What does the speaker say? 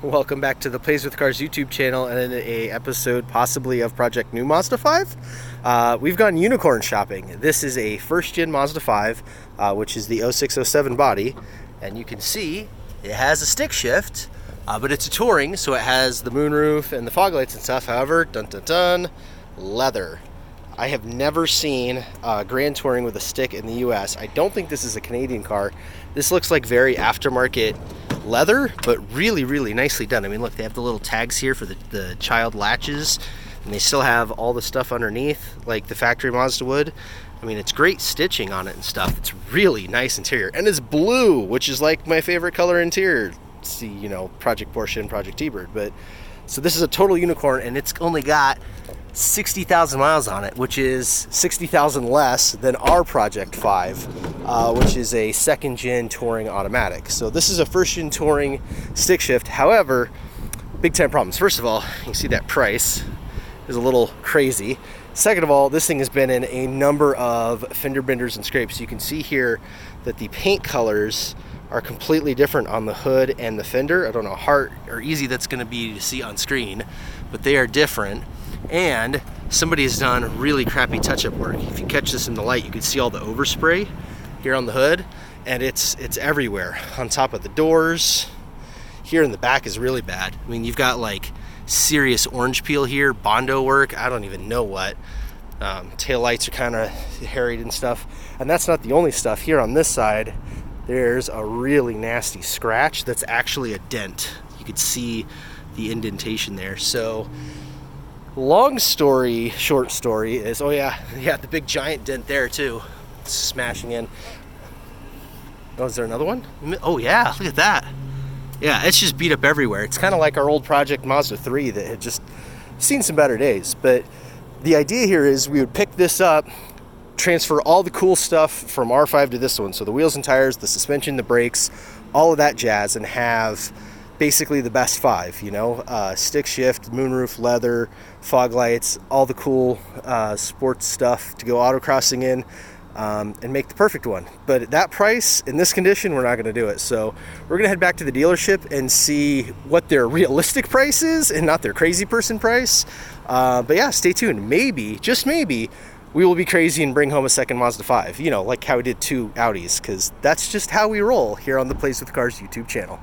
Welcome back to the Plays with Cars YouTube channel and a episode possibly of Project New Mazda 5. We've gone unicorn shopping. This is a first-gen Mazda 5, which is the 0607 body, and you can see it has a stick shift, but it's a touring, so it has the moonroof and the fog lights and stuff. However, leather. I have never seen Grand Touring with a stick in the US. I don't think this is a Canadian car. This looks like very aftermarket leather, but really, really nicely done. I mean, look, they have the little tags here for the child latches, and they still have all the stuff underneath, like the factory Mazda would. I mean, it's great stitching on it and stuff. It's really nice interior, and it's blue, which is like my favorite color interior. See, you know, Project Porsche and Project T-Bird. But so this is a total unicorn, and it's only got 60,000 miles on it, which is 60,000 less than our Project 5, which is a second-gen touring automatic. So this is a first-gen touring stick shift. However, big-time problems. First of all, you can see that price is a little crazy. Second of all, this thing has been in a number of fender benders and scrapes. You can see here that the paint colors are completely different on the hood and the fender. I don't know how hard or easy that's going to be to see on screen, but they are different. And somebody has done really crappy touch-up work. If you catch this in the light, you can see all the overspray here on the hood, and it's everywhere. On top of the doors, here in the back is really bad. I mean, you've got like serious orange peel here, Bondo work, I don't even know what. Tail lights are kind of harried and stuff. And that's not the only stuff. Here on this side, there's a really nasty scratch that's actually a dent. You could see the indentation there. So long story, short story is, oh yeah, the big giant dent there too. It's smashing in. Oh, is there another one? Oh yeah, look at that. Yeah, it's just beat up everywhere. It's kind of like our old Project Mazda 3 that had just seen some better days. But the idea here is we would pick this up, transfer all the cool stuff from R5 to this one. So the wheels and tires, the suspension, the brakes, all of that jazz, and have basically the best 5, you know, stick shift, moonroof, leather, fog lights, all the cool sports stuff to go autocrossing in, and make the perfect one. But at that price, in this condition, we're not going to do it. So we're going to head back to the dealership and see what their realistic price is and not their crazy person price. But yeah, stay tuned. Maybe, just maybe, we will be crazy and bring home a second Mazda 5, you know, like how we did 2 Audis, because that's just how we roll here on the Plays with Cars YouTube channel.